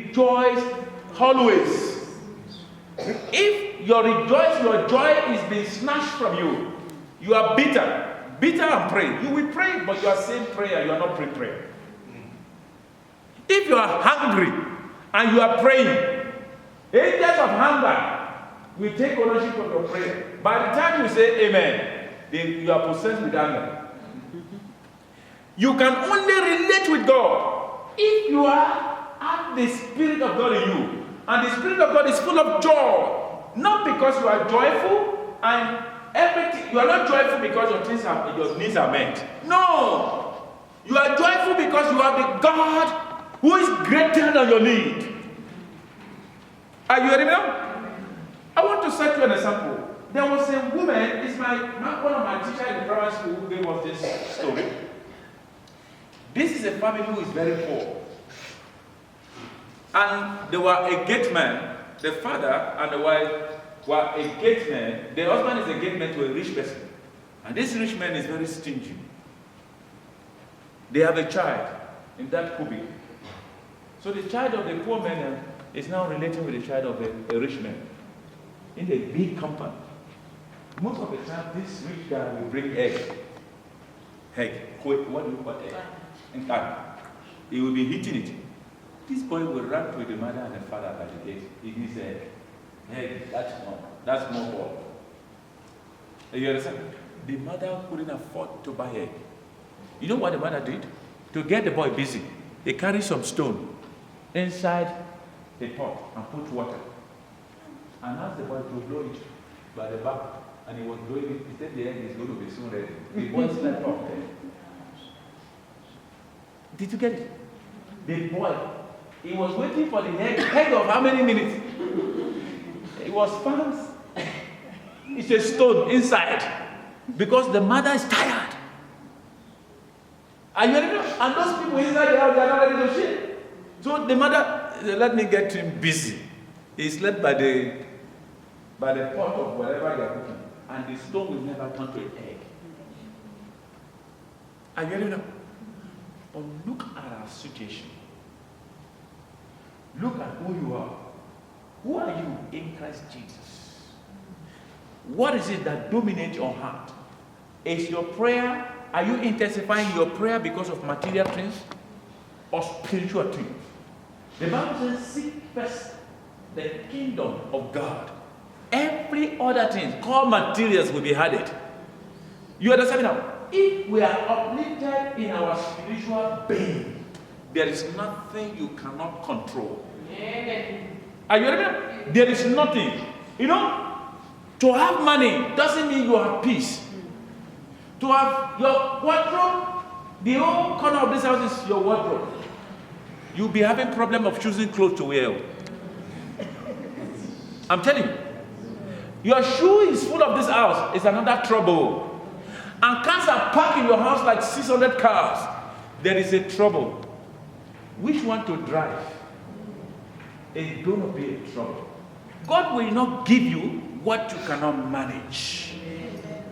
rejoice always. If your joy is being snatched from you, you are bitter and praying. You will pray, but you are saying prayer, you are not praying prayer. If you are hungry and you are praying, angels of hunger will take ownership of your prayer. By the time you say amen, you are possessed with anger. You can only relate with God if you have the Spirit of God in you. And the Spirit of God is full of joy. Not because you are joyful and everything. You are not joyful because your needs are met. No. You are joyful because you have the God who is greater than your need. Are you ready now? I want to set you an example. There was a woman, one of my teachers in the primary school who gave us this story. This is a family who is very poor. And they were a gate man. The father and the wife were a gate man. The husband is a gate man to a rich person. And this rich man is very stingy. They have a child in that cubicle. So the child of the poor man is now relating with the child of a rich man in a big compound. Most of the time, this rich guy will bring egg. What do you call egg? And he will be eating it. This boy will run to the mother and the father by the gate. He needs egg. Egg, that's more boy. You understand? The mother couldn't afford to buy egg. You know what the mother did? To get the boy busy, they carried some stone inside the pot and put water. And asked the boy to blow it by the back. And he was blowing it. He said the egg is going to be soon ready. The boy slept off there. Did you get it? The boy, he was waiting for the egg of how many minutes? It was fast. It's a stone inside. Because the mother is tired. And those people inside the house, they are not ready to shit. So the mother said, let me get him busy. He slept by the pot of whatever they are cooking. And the stone will never turn to an egg. Are you ready now? But look at our situation. Look at who you are. Who are you in Christ Jesus? What is it that dominates your heart? Is your prayer, are you intensifying your prayer because of material things or spiritual things? The Bible says, seek first the kingdom of God. Every other thing called materials will be added. You understand now? If we are uplifted in our spiritual being, there is nothing you cannot control. Are you ready? There is nothing. To have money doesn't mean you have peace. To have your wardrobe, the whole corner of this house is your wardrobe. You'll be having problem of choosing clothes to wear. I'm telling you. Your shoe is full of this house. It's another trouble. And cars are parked in your house like 600 cars. There is a trouble. Which one to drive? It's going to be a trouble. God will not give you what you cannot manage.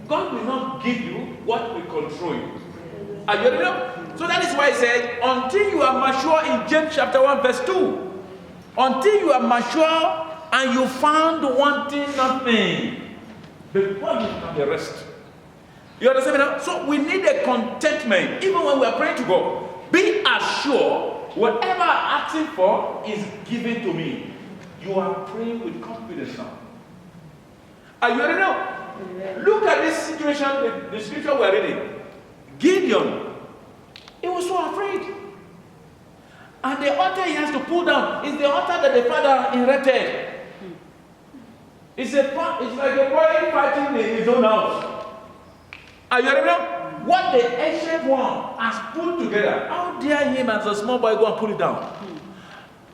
God will not give you what will control you. Are you ready? So that is why he said, until you are mature in James chapter 1 verse 2. Until you are mature and you found wanting nothing, before you can the rest. You understand me now? So we need a contentment, even when we are praying to God. Be assured, whatever I'm asking for is given to me. You are praying with confidence now. Are you ready now? Look at this situation, the scripture we are reading. Gideon, he was so afraid. And the altar he has to pull down is the altar that the father erected. It's like a boy fighting in his own house. Are you ready now? What the ancient one has put together, how dare him as a small boy go and pull it down?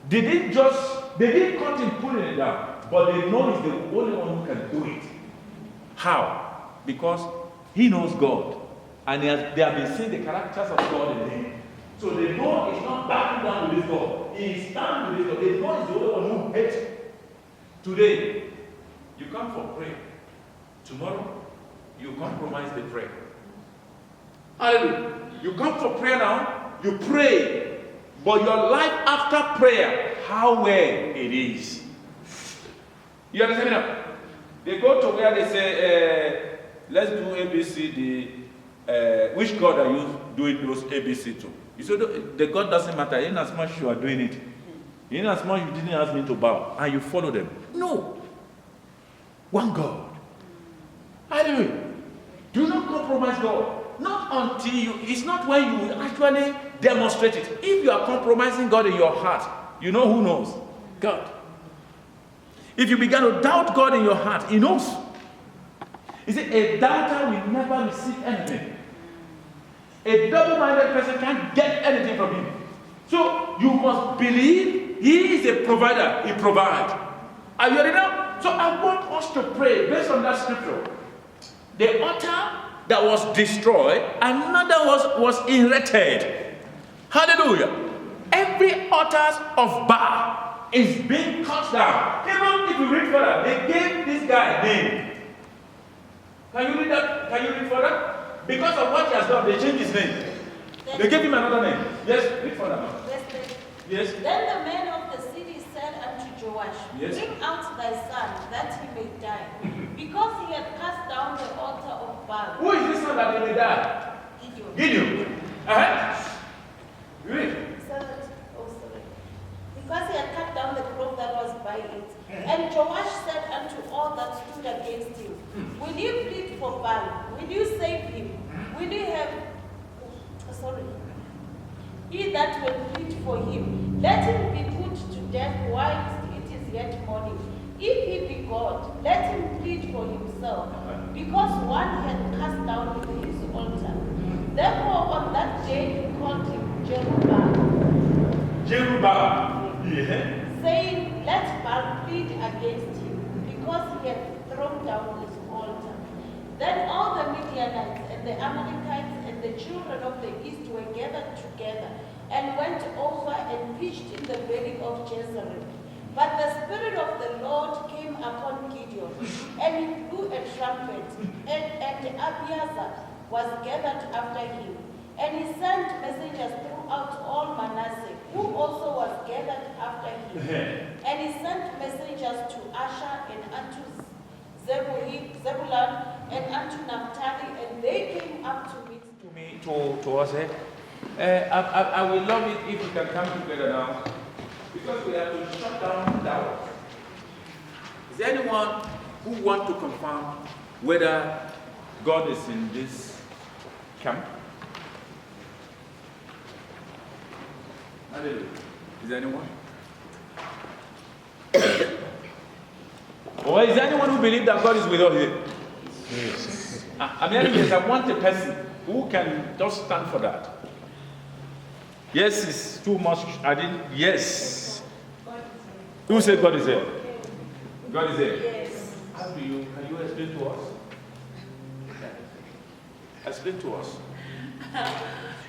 They didn't cut him pulling it down, but they know he's the only one who can do it. How? Because he knows God. And they have been seeing the characters of God in him. So they know he's not backing down with this God. He stands with this God. They know he's the only one who hates. Today, you come for prayer. Tomorrow, you compromise the prayer. Hallelujah. You come for prayer now, you pray. But your life after prayer how well it is. You understand me now? They go to where they say, let's do ABC. Which God are you doing those ABC to? You say the God doesn't matter in as much you are doing it. In as much you didn't ask me to bow and you follow them. No. One God. Hallelujah. Do not compromise God. Not until you, it's not when you actually demonstrate it. If you are compromising God in your heart, you know who knows? God. If you begin to doubt God in your heart, He knows. You see, a doubter will never receive anything. A double-minded person can't get anything from Him. So you must believe He is a provider. He provides. Are you ready now? So I want us to pray based on that scripture. The altar that was destroyed, another was erected. Hallelujah. Every altar of Baal is being cut down. Even if you read further, they gave this guy a name. Can you read that? Can you read further? Because of what he has done, they changed his name. They gave him another name. Yes, read further. Yes. Then the men of the city said unto Joash, Yes. Bring out thy son, that he may die, because he had cast down the altar of Baal. Who is this son that he may die? Gideon. Read. Because he had cut down the grove that was by it. And Joash said unto all that stood against him, Will you plead for Baal? Will you save him? Will you have... He that will plead for him, let him be put to death while it is yet morning. If he be God, let him plead for himself, because one had cast down his altar. Therefore on that day he called him Jerubbaal. Yeah. Saying, Let Baal plead against him, because he hath thrown down his altar. Then all the Midianites and the Amalekites and the children of the east were gathered together, and went over and pitched in the valley of Jezreel. But the Spirit of the Lord came upon Gideon, and he blew a trumpet, and Abiezer was gathered after him. And he sent messengers throughout all Manasseh, who also was gathered after him. And he sent messengers to Asher and unto Zebulun and unto Naphtali, and they came up to meet me to us. I will love it if we can come together now, because we have to shut down doubt. Is there anyone who wants to confirm whether God is in this camp? Hallelujah. Is there anyone? Or is there anyone who believes that God is with us here? Yes. I want a person who can just stand for that. Yes, it's too much. Yes. Who said God is here? God is here. Yes. How do you? Can you explain to us? Explain to us.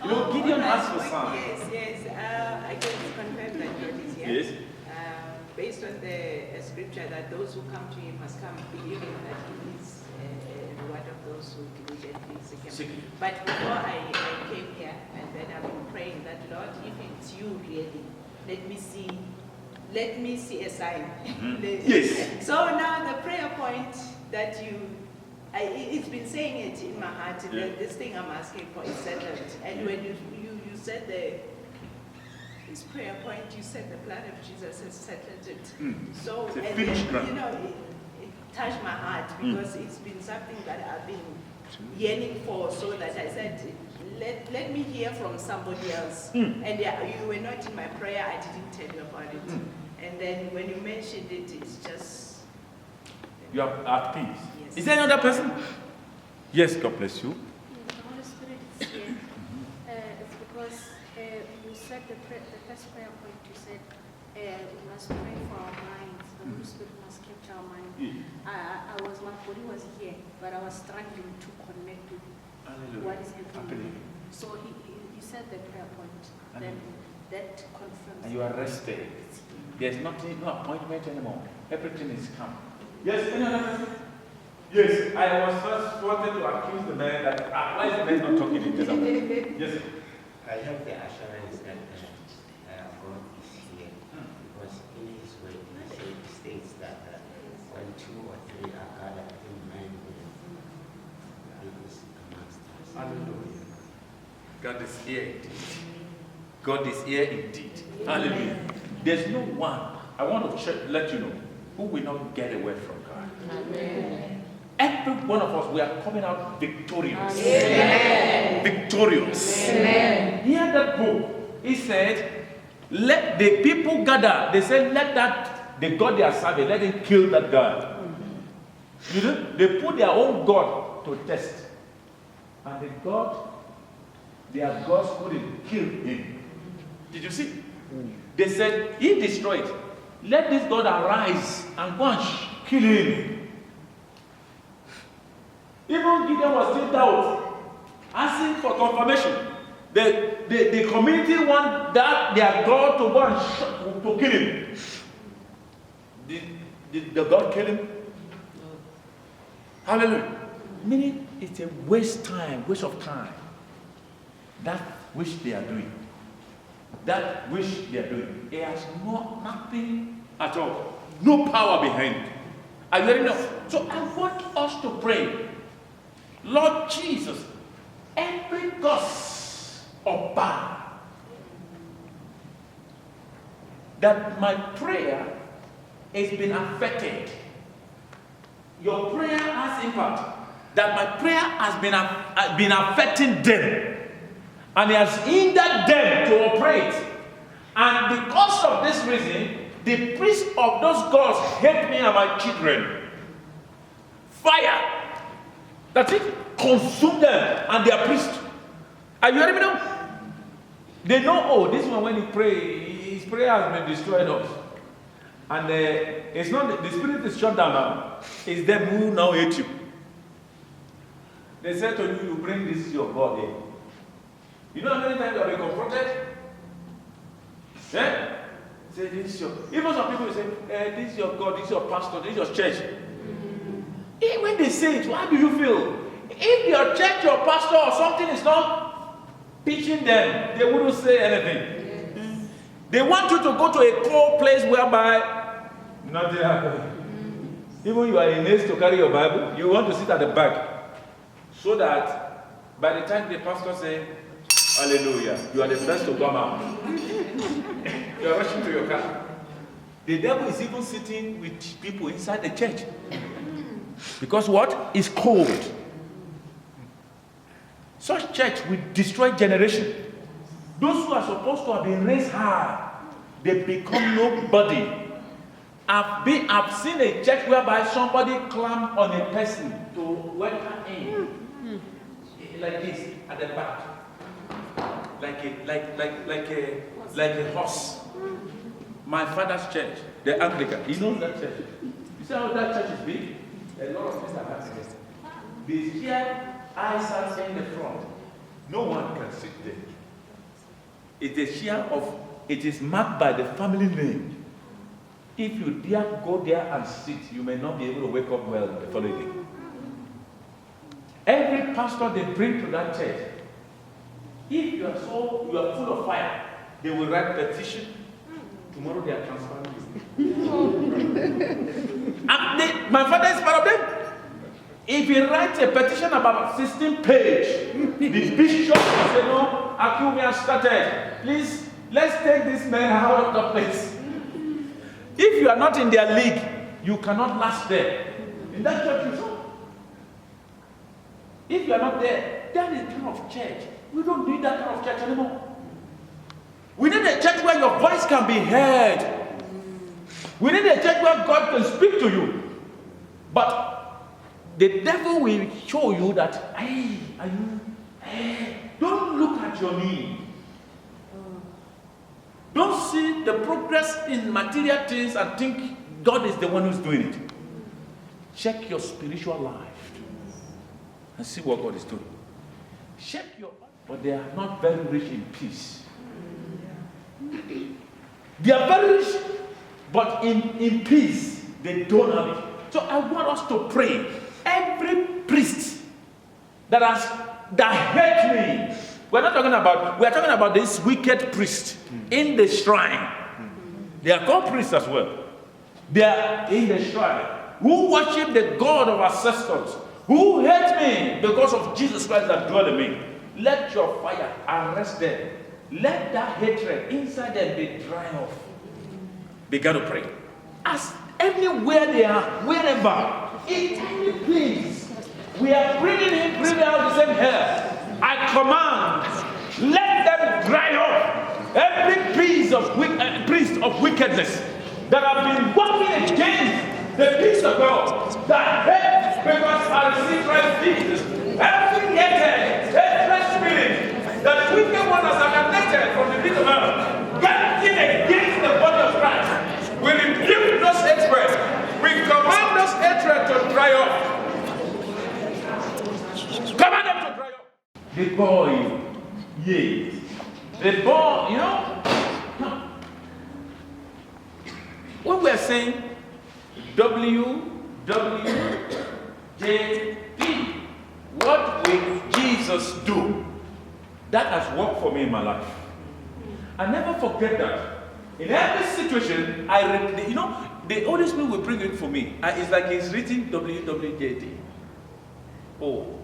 You know, Gideon asked for son. Yes. I can confirm that God is here. Yes. Based on the scripture that those who come to him must come believing that he is one of those who diligently seek him. But before I came here, and then I've been praying that, Lord, if it's you really, let me see a sign. Yes. So now the prayer point that it's been saying it in my heart, that this thing I'm asking for is settled. And when you said this prayer point, you said the blood of Jesus has settled it. So, it's a and finished then, ground. It touched my heart because it's been something that I've been yearning for, so that I said, let me hear from somebody else. And you were not in my prayer, I didn't tell you about it. And then when you mentioned it, it's just... You are at peace. Yes. Is there another person? Yes, God bless you. The Holy Spirit is here. It's because you said the first prayer point, you said we must pray for our minds. The Holy Spirit must capture our mind. My body was here, but I was struggling to connect with what is happening. So he said the prayer point. Then that confirms. And you are rested. There's no appointment anymore. Everything is come. Yes, any other person? Yes, I was first wanted to accuse the man that why is the man not talking in this? Yes. I have the assurance that God is here because in his word, he states that when 2 or 3 are gathered in my name, he is amongst us. Hallelujah. God is here indeed. God is here indeed. Hallelujah. There's no one, I want to let you know, who will not get away from God. Amen. Every one of us, we are coming out victorious. Amen. Victorious. Amen. Hear that book. He said, let the people gather. They said, let the God they are serving, let him kill that God. You know, they put their own God to test. And the God, their gods couldn't kill him. Did you see? They said, he destroyed. Let this God arise and go and kill him. Even Gideon was still doubt, asking for confirmation. The community want that their God to go and to kill him. Did the God kill him? Hallelujah. Meaning it's a waste of time. That which they are doing. That which they are doing. It has nothing at all. No power behind it. Are you hearing now? So I want us to pray. Lord Jesus, every cause of bad, that my prayer has been affected. Your prayer has impact. That my prayer has been affecting them. And it has hindered them to operate. And because of this reason, the priests of those gods hate me and my children. Fire. That's it. Consume them and their priests. Are you hearing me now? They know, oh, this one when he prays, his prayer has been destroyed us. And it's not, the spirit is shut down now. It's them who now hate you. They said to you, you bring this your God in. You know how many times you have been confronted? Eh? Say, this is your, even some people say, this is your God, this is your pastor, this is your church. When they say it, how do you feel? If your church, your pastor, or something is not teaching them, they wouldn't say anything. Yes. They want you to go to a cold place whereby nothing happens. Even you are in haste to carry your Bible, you want to sit at the back. So that by the time the pastor says, hallelujah, you are the first to come out. You are rushing to your car. The devil is even sitting with people inside the church. Because what? It's cold. Such church will destroy generation. Those who are supposed to have been raised high, they become nobody. I've seen a church whereby somebody climbed on a person to welcome in. Like this, at the back. Like a horse. My father's church, the Anglican, he knows that church. You see how that church is big? A lot of things are happening. The chair eyes are in the front. No one can sit there. It's a chair of, it is marked by the family name. If you dare go there and sit, you may not be able to wake up well the following day. Every pastor they bring to that church, if you are full of fire, they will write petition. Tomorrow they are transferring you. My father is part of them. If he writes a petition about 16 pages, the bishop will say, no, Akume has started. Please, let's take this man out of the place. If you are not in their league, you cannot last there. In that church, you saw. If you are not there, that is the kind of church. We don't need that kind of church anymore. We need a church where your voice can be heard. We need a church where God can speak to you. But the devil will show you that, don't look at your need. Don't see the progress in material things and think God is the one who's doing it. Check your spiritual life and see what God is doing. Check your, but they are not very rich in peace. They are very rich, but in peace, they don't have it. So I want us to pray. Every priest that hate me, we are talking about this wicked priest in the shrine. They are called priests as well. They are in the shrine. Who worship the God of ancestors. Who hate me because of Jesus Christ that dwell in me. Let your fire arrest them. Let that hatred inside them be dry off. Begin to pray. As anywhere they are, wherever, in tiny place, we are bringing out the same hair. I command, let them dry up every priest of wickedness that have been working against the peace of God, that hate because I receive Christ Jesus. Every hatred spirit that the wicked one has emanated from the pit of hell, getting against the body of Christ. We rebuke those hatred. We command those hatred to dry up. Command them to dry up. The boy, yes. The boy, you know, when we are saying WWJP, what will Jesus do? That has worked for me in my life. I never forget that. In every situation, the Holy Spirit will bring it for me. It's like he's written WWJD. Oh,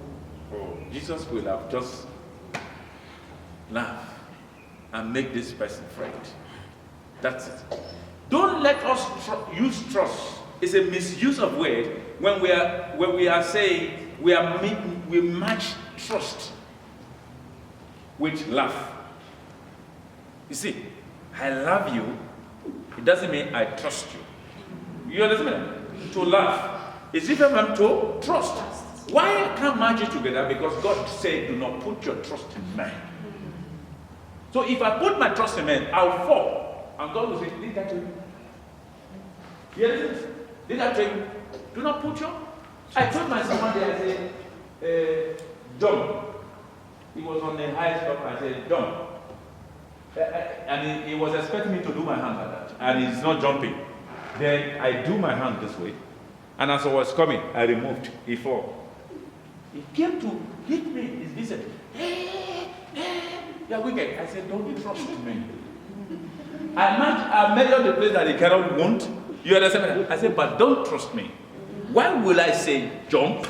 Jesus will have just laugh and make this person friend. That's it. Don't let us use trust. It's a misuse of word when we are saying we match trust with love. You see, I love you. It doesn't mean I trust you. You understand? To love is different from to trust. Why I can't match it together? Because God said, "Do not put your trust in man." So if I put my trust in man, I'll fall, and God will say, "Did that to you?" Yes, did that to you? Do not put your. I told my son one day, I said, "Jump." He was on the highest top. I said, "Jump." And he was expecting me to do my hand like that, and he's not jumping. Then I do my hand this way, and as I was coming, I removed. He fell. He came to hit me. He said, "You're wicked." I said, "Don't trust me." I measured the place that he cannot wound. You understand? I said, "But don't trust me. Why will I say jump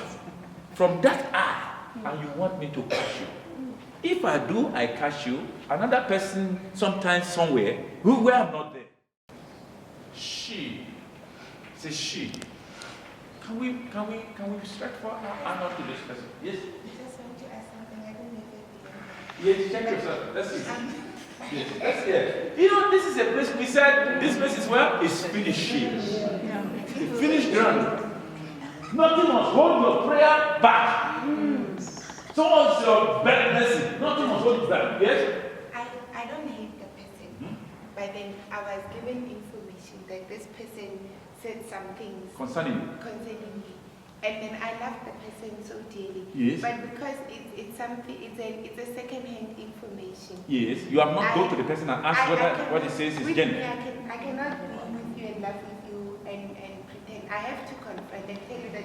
from that eye, and you want me to catch you? If I do, I catch you. Another person, sometimes somewhere, where I'm not there." She. Say she. Can we stretch for our hand to this person? Yes. I just want to ask something. I don't know if Yes, check yourself. Let's see. Yes, let's hear. You know, this is a place we said this place is where it's finished. It's finished ground. Nothing must hold your prayer back. So what's your bad blessing? Nothing must hold you back. Yes? I don't hate the person, but then I was given information that this person said some things Concerning you. me, and then I love the person so dearly. Yes. But because it's something, it's a second-hand information. Yes. You have not gone to the person and asked whether what he says is genuine. I cannot be with you and love with you and pretend. I have to confront and tell you that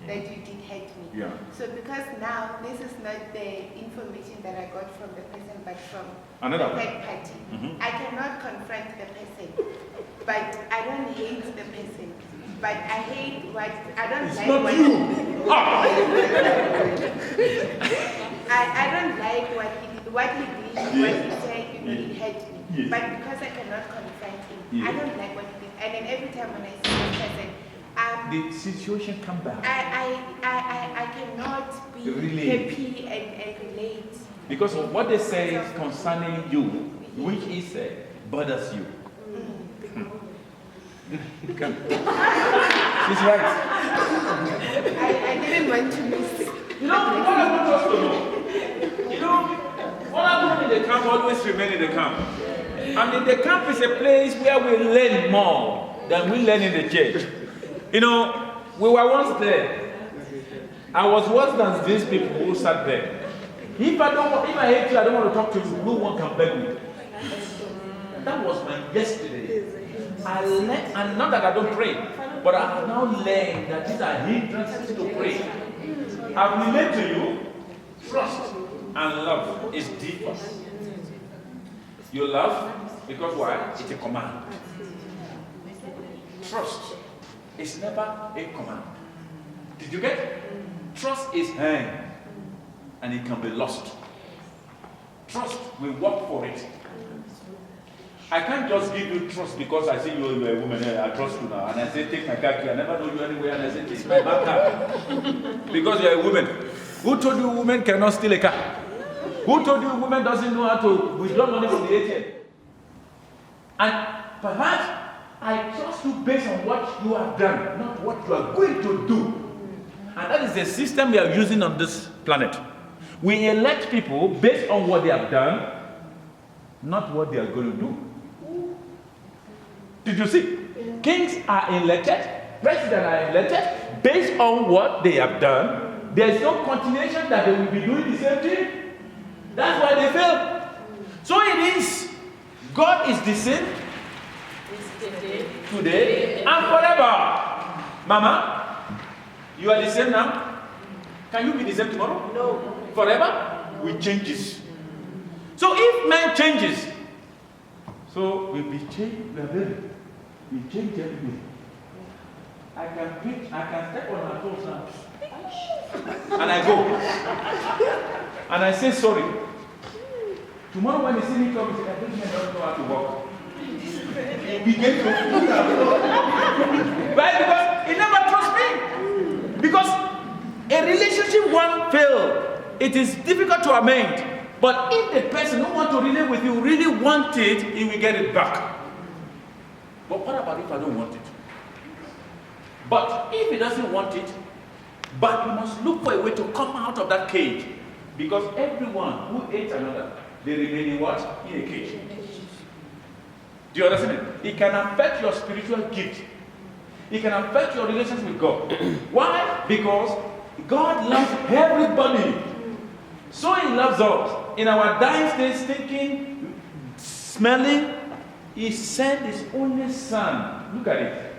that you did hate me. Yeah. So because now this is not the information that I got from the person, but from Another the third party. I cannot confront the person, but I don't hate the person. But I hate what I don't It's like. not what you. I don't like what he did, what he said. He hurt me. Yes. But because I cannot confront him, Yes. I don't like what he did. And then every time when I see this person, The situation come back. I cannot be happy and relate. Because of what they say concerning you, which is bothers you. She's right. I didn't want to miss it. You know, what I want us to know, what happened in the camp always remain in the camp. And in the camp is a place where we learn more than we learn in the church. You know, we were once there. I was worse than these people who sat there. If I hate you, I don't want to talk to you, no one can beg me. That was my yesterday. I learned, and not that I don't pray, but I have now learned that these are hindrances to pray. I've related to you, trust and love is deeper. You love, Because why? It's a command. Trust is never a command. Did you get it? Trust is hand, and it can be lost. Trust, we work for it. I can't just give you trust because I say you're a woman, I trust you now. And I say, take my car key. I never know you anywhere. And I say, take my back car. Because you're a woman. Who told you women cannot steal a car? Who told you women doesn't know how to withdraw money from the ATM? And perhaps I trust you based on what you have done, not what you are going to do. And that is the system we are using on this planet. We elect people based on what they have done, not what they are going to do. Did you see? Kings are elected, presidents are elected based on what they have done. There is no continuation that they will be doing the same thing. That's why they fail. So it is. God is the same today and forever. Mama, you are the same now? Can you be the same tomorrow? No. Forever? We changes. So if man changes, so we change, we change everything. I can step on my toes now. And I go. And I say sorry. Tomorrow when they see me come, they say, I think I don't know how to walk. He begin to right? Because he never trusts me. Because a relationship one failed, it is difficult to amend. But if the person who wants to relate with you really wants it, he will get it back. But what about if I don't want it? But if he doesn't want it, but you must look for a way to come out of that cage. Because everyone who hates another, they remain in what? In a cage. Do you understand it? It can affect your spiritual gift. It can affect your relations with God. Why? Because God loves everybody. So he loves us. In our dying state, thinking, smelling, he sent his only son. Look at it.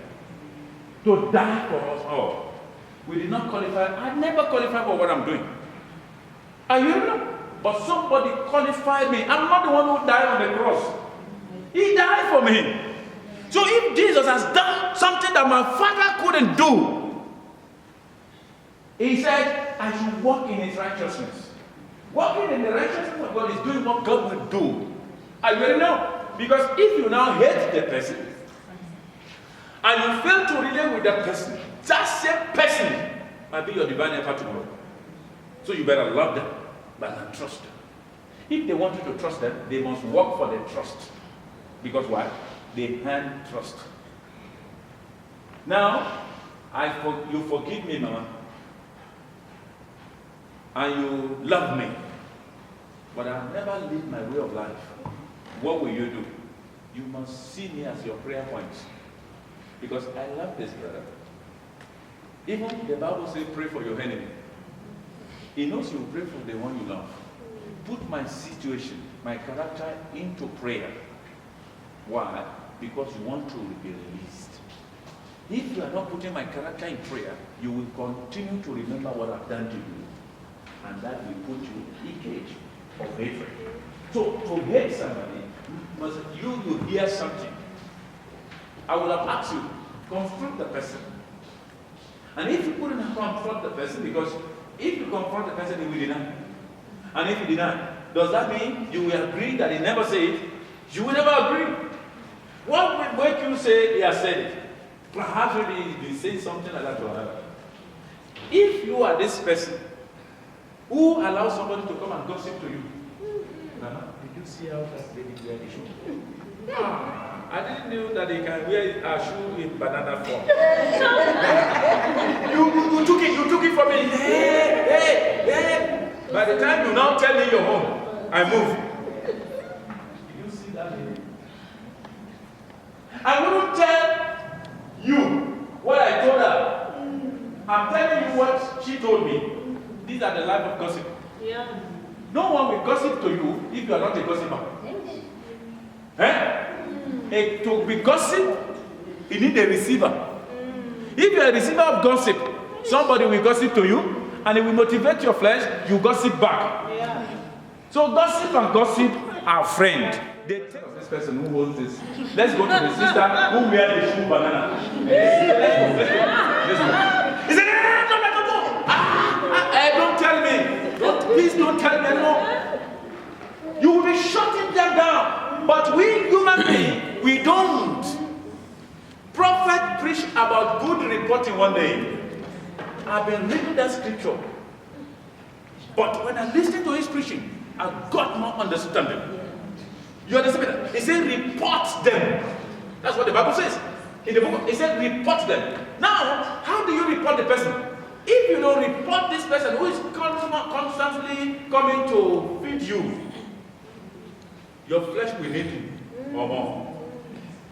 To die for us all. We did not qualify. I never qualified for what I'm doing. Are you know? But somebody qualified me. I'm not the one who died on the cross. He died for me. So if Jesus has done something that my father couldn't do, he said, I should walk in his righteousness. Walking in the righteousness of God is doing what God will do. I will know. Because if you now hate the person, and you fail to relate with that person, that same person might be your divine helper tomorrow. So you better love them, but not trust them. If they want you to trust them, they must work for their trust. Because why? They hand trust. Now, you forgive me, Mama. And you love me. But I'll never live my way of life. What will you do? You must see me as your prayer points. Because I love this brother. Even the Bible says pray for your enemy. He knows you pray for the one you love. Put my situation, my character into prayer. Why? Because you want to be released. If you are not putting my character in prayer, you will continue to remember what I've done to you. And that will put you in a cage of hatred. So to hate somebody, you hear something. I will have asked you, confront the person. And if you couldn't confront the person, because if you confront the person, he will deny. And if you deny, does that mean you will agree that he never said it? You will never agree. What will make you say he has said it? Perhaps maybe he's been saying something like that to another. If you are this person who allows somebody to come and gossip to you, Nana, did you see how that lady wear the shoe? I didn't know that they can wear a shoe in banana form. you took it from me. Hey. By the time you now tell me you're home, I move. Did you see that lady? I wouldn't tell you what I told her. I'm telling you what she told me. These are the life of gossip. Yeah. No one will gossip to you if you are not a gossiper. To be gossip, you need a receiver. If you are a receiver of gossip, somebody will gossip to you and it will motivate your flesh, you gossip back. Yeah. So gossip and gossip our friend. They tell this person who holds this. Let's go to the sister who wears the shoe banana. Let's go. He said, no. Don't tell me. Please don't tell me anymore. You will be shutting them down. But we human beings, we don't. Prophet preached about good reporting one day. I've been reading that scripture. But when I listened to his preaching, I got more understanding. You understand that? He said, report them. That's what the Bible says. In the book, it said, report them. Now, how do you report the person? If you don't report this person who is constantly coming to feed you, your flesh will hate you or more.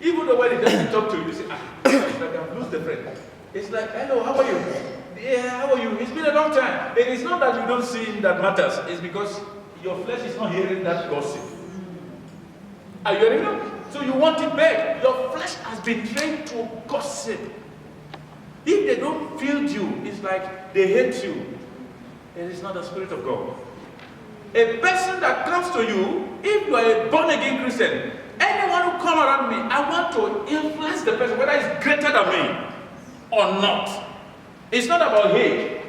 Even though when he doesn't talk to you, you say, it's like I've lost the friend. It's like, hello, how are you? Yeah, how are you? It's been a long time. It is not that you don't see him that matters. It's because your flesh is not hearing that gossip. Are you hearing me? So you want it back. Your flesh has been trained to gossip. If they don't feel you, it's like they hate you. It is not the Spirit of God. A person that comes to you, if you are a born-again Christian, anyone who comes around me, I want to influence the person, whether it's greater than me or not. It's not about hate.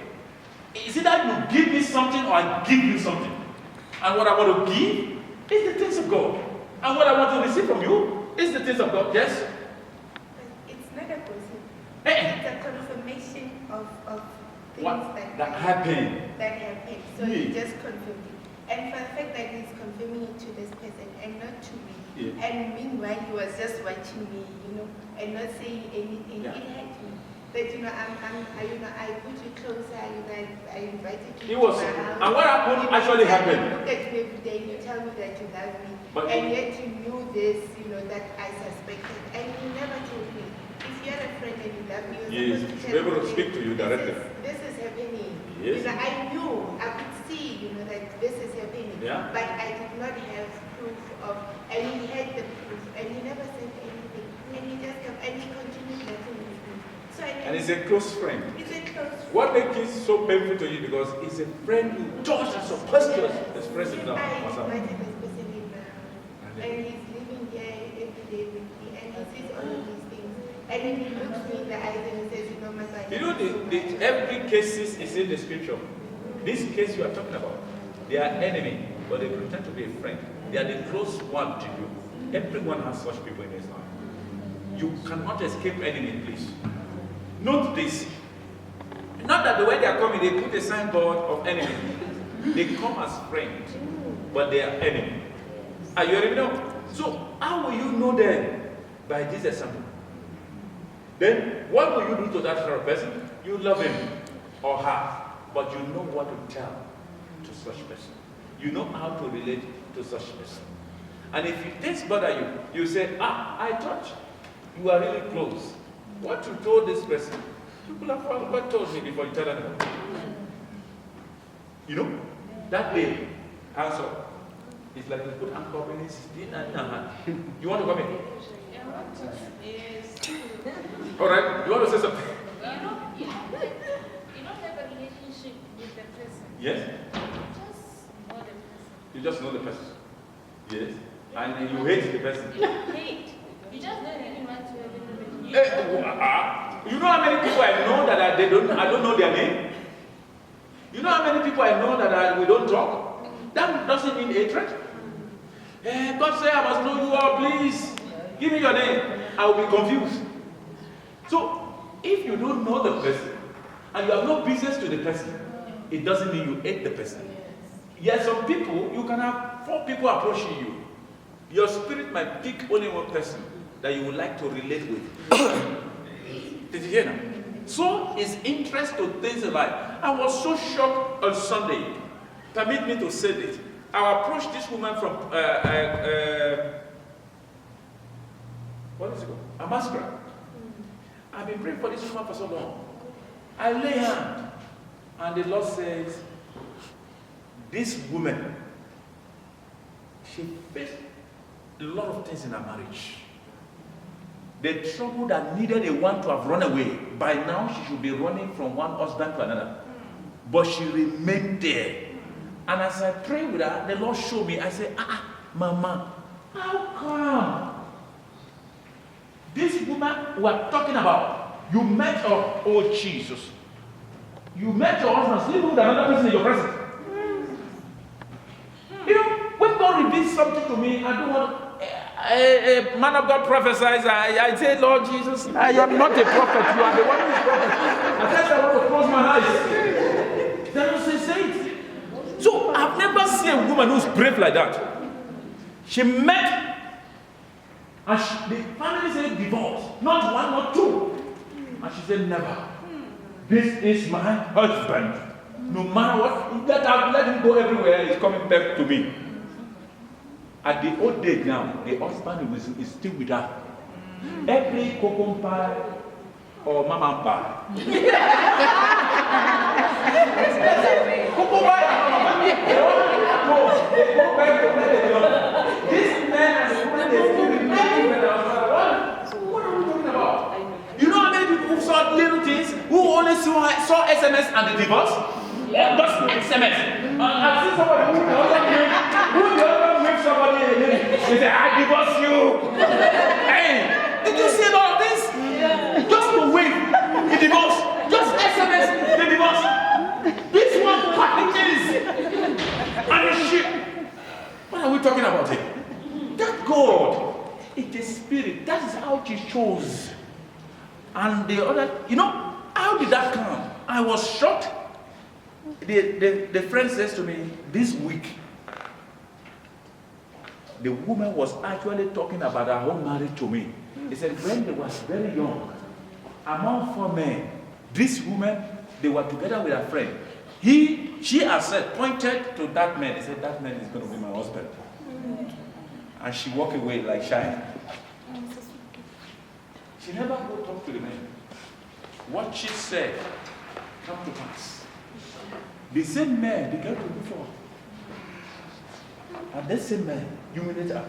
It's either you give me something or I give you something. And what I want to give is the things of God. And what I want to receive from you is the things of God. Yes? It's not a gossip. Hey. It's a confirmation of things What? that happened. That happened. So Yeah. you just confirmed it. And for the fact that he's confirming it to this person and not to me. Yeah. And meanwhile he was just watching me, and not saying anything. Yeah. It hurt me. But I put you closer, I invited you It was, to my house. and what happened actually happened. Look at me every day, you tell me that you love me. But and yet you knew this, that I suspected. And you never told me. If you're a friend and you love me, you're Yes, supposed to be able to tell me, speak to you directly. This is happening. Yes. I knew, I could see, that this is happening. Yeah. But I did not have proof of, and he had the proof, and he never said anything. And he just kept, and he continued letting me do. So And he's a close friend. It's a close friend. What makes it so painful to you? Because he's a friend who George is supposed to express it now. I What's up? invited this person in my house. And he's living here every day with me. And he sees all of these things. And then he looks me in the eyes and he says, my son. You know, every case is in the scripture. This case you are talking about, they are enemy, but they pretend to be a friend. They are the close one to you. Everyone has such people in his life. You cannot escape enemy, please. Note this. Not that the way they are coming, they put a signboard of enemy. They come as friends, but they are enemy. Are you already know? So how will you know them? By this example. Then what will you do to that sort of person? You love him or her, but you know what to tell to such person. You know how to relate to such person. And if things bother you, you say, I thought you are really close. What you told this person, you could have what told me before you tell anyone. You know, that day, answer. It's like you put handcuff in his hand. You want to come in? Yes. All right, you want to say something? You don't have a relationship with the person. Yes? Just know the person. You just know the person. Yes? And you hate the person. You don't hate. You just know that you want to have a relationship. You know how many people I know that I don't know their name? You know how many people I know that we don't talk? That doesn't mean hatred. God say I must know you all, please. Give me your name. I will be confused. So, if you don't know the person, and you have no business to the person, it doesn't mean you hate the person. Yes, some people, you can have 4 people approaching you. Your spirit might pick only one person that you would like to relate with. Did you hear that? So is interest to things in life. I was so shocked on Sunday. Permit me to say this. I approached this woman from what is it called? Amaskra. I've been praying for this woman for so long. I lay hand, and the Lord says, this woman, she faced a lot of things in her marriage. The trouble that needed a one to have run away. By now, she should be running from one husband to another. But she remained there. And as I prayed with her, the Lord showed me, I said, Mama, how come? This woman we're talking about, you met her, oh Jesus. You met your husband sleeping with another person in your presence. You know, when God reveals something to me, I don't want a man of God prophesies. I say, Lord Jesus, I am not a prophet. You are the one who is prophet. At times I want to close my eyes. Then you say it. So I've never seen a woman who's brave like that. She met, and the family said divorce. Not one, not two. And she said, never. This is my husband. No matter what, let him go everywhere. He's coming back to me. At the old day now, the husband is still with her. Every cocoa pie or mama pie. Cocoa pie or mama pie. They go back to where they belong. This man and woman, they still remain with their husband. What are we talking about? You know how many people who saw little things, who only saw SMS and the divorce? Yeah, just SMS. I've seen somebody who the other makes somebody a name. They say, I divorce you. Hey, did you see all of this? Yeah. Just to wait, the divorce. Just SMS, the divorce. This one packages and a ship. What are we talking about here? That God is a spirit. That is how He chose. And the other, you know, how did that come? I was shocked. The friend says to me, this week, the woman was actually talking about her own marriage to me. He said, when they was very young, among 4 men, this woman, they were together with a friend. She has said, pointed to that man. He said, that man is going to be my husband. And she walked away like shy. She never go talk to the man. What she said come to pass. The same man they came to before. And that same man humiliated her.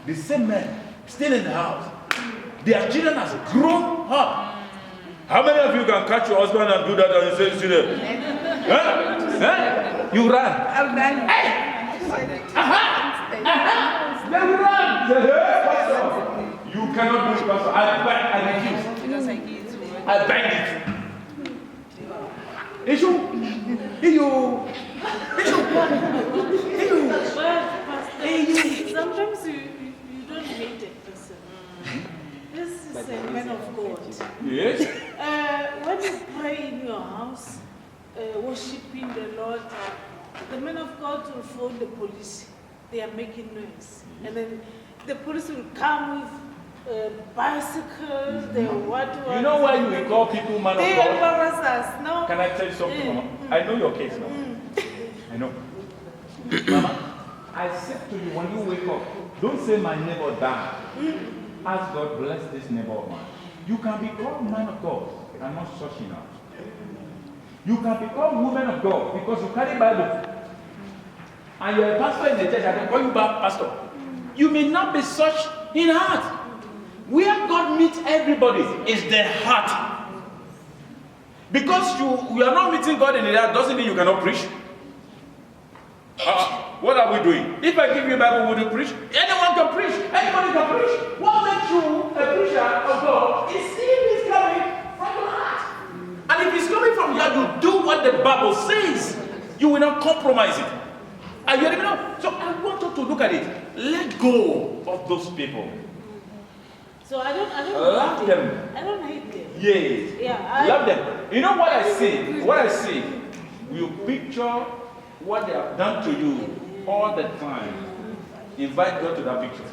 The same man still in the house. Their children has grown up. How many of you can catch your husband and do that and you say, see them? Huh? You run. I've done Hey! They will run. Say, hey, pastor. You cannot do it, pastor. I refuse. I beg it. Issue. Sometimes you don't hate a person. This is a man of God. Yes. When you pray in your house, worshiping the Lord, the man of God will phone the police. They are making noise. And then the police will come with bicycles, they what. You know why you will call people man of They God? embarrass us, no? Can I tell you something, Mama? I know your case now. I know. Mama, I said to you, when you wake up, don't say my neighbor died. Ask God, bless this neighbor of mine. You can be called man of God and not such enough. You can be called woman of God because you carry Bible. And you're a pastor in the church, I can call you back pastor. You may not be such in heart. Where God meets everybody is the heart. Because you are not meeting God in the heart doesn't mean you cannot preach. What are we doing? If I give you a Bible, would you preach? Anyone can preach. Anybody can preach. What makes you a preacher of God is if he's coming from your heart. And if he's coming from your heart, you do what the Bible says. You will not compromise it. Are you hearing me now? So I want you to look at it. Let go of those people. So I don't Love hate them. I don't hate them. Yes. Yeah, Love them. You know what I see? What I see, you picture what they have done to you all the time. Invite God to that picture.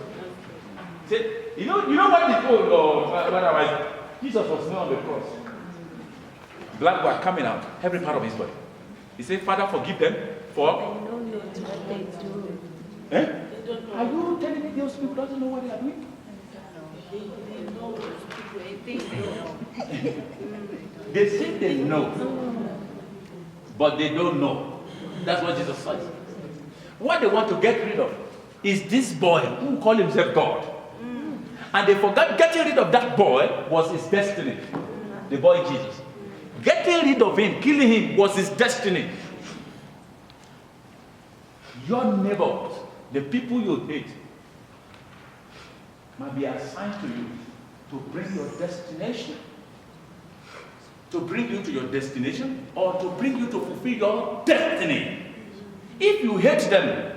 Say, you know what they told otherwise Jesus was not on the cross. Blood was coming out, every part of his body. He said, Father, forgive them for. They don't know what they do. Eh? They don't know. Are you telling me those people doesn't know what they are doing? They know those people. I think they know. They say they know, but they don't know. That's what Jesus says. What they want to get rid of is this boy who called himself God. And they forgot getting rid of that boy was his destiny. The boy Jesus. Getting rid of him, killing him was his destiny. Your neighbors, the people you hate might be assigned to you to bring your destination. To bring you to your destination or to bring you to fulfill your destiny. If you hate them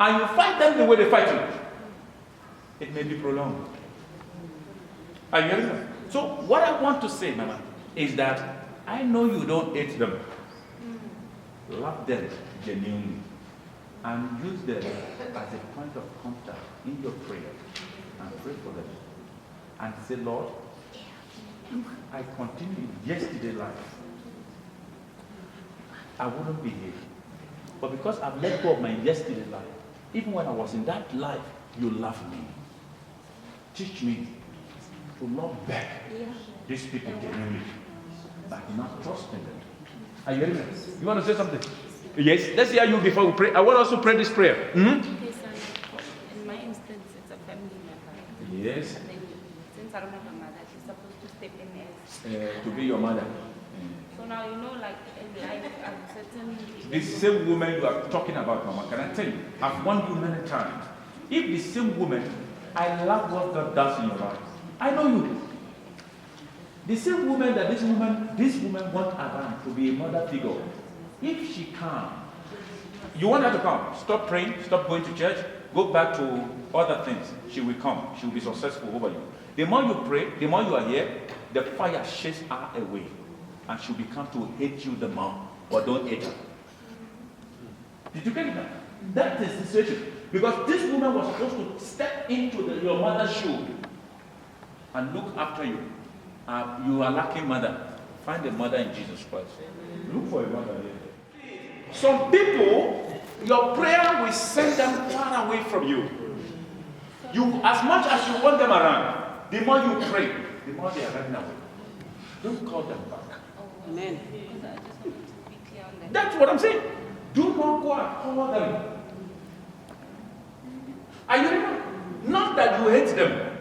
and you fight them the way they fight you, it may be prolonged. Are you hearing me? So what I want to say, Mama, is that I know you don't hate them. Love them genuinely and use them as a point of contact in your prayer and pray for them. And say, Lord, if I continue yesterday life, I wouldn't be here. But because I've let go of my yesterday life, even when I was in that life, you love me. Teach me to love back these people genuinely, like not trusting them. Are you ready? You want to say something? Yes. Let's hear you before we pray. I want us to pray this prayer. Okay, so in my instance, it's a family member. Yes. And then, since I don't have a mother, she's supposed to step in as To be your mother. So now you know, like in life, at certain. This same woman you are talking about, Mama, can I tell you? I've warned you many times. If the same woman, I love what God does in your life. I know you. The same woman that this woman wants around to be a mother figure. If she can, you want her to come. Stop praying, stop going to church, go back to other things. She will come. She will be successful over you. The more you pray, the more you are here, the fire chases her away. And she'll become to hate you the more. Or don't hate her. Did you get that? That is the situation. Because this woman was supposed to step into your mother's shoe and look after you. You are lacking mother. Find a mother in Jesus Christ. Look for a mother here. Some people, your prayer will send them far away from you. As much as you want them around, the more you pray, the more they are running away. Don't call them back. Amen. Because I just wanted to be clear on that. That's what I'm saying. Do not go and call them. Are you ready? Not that you hate them.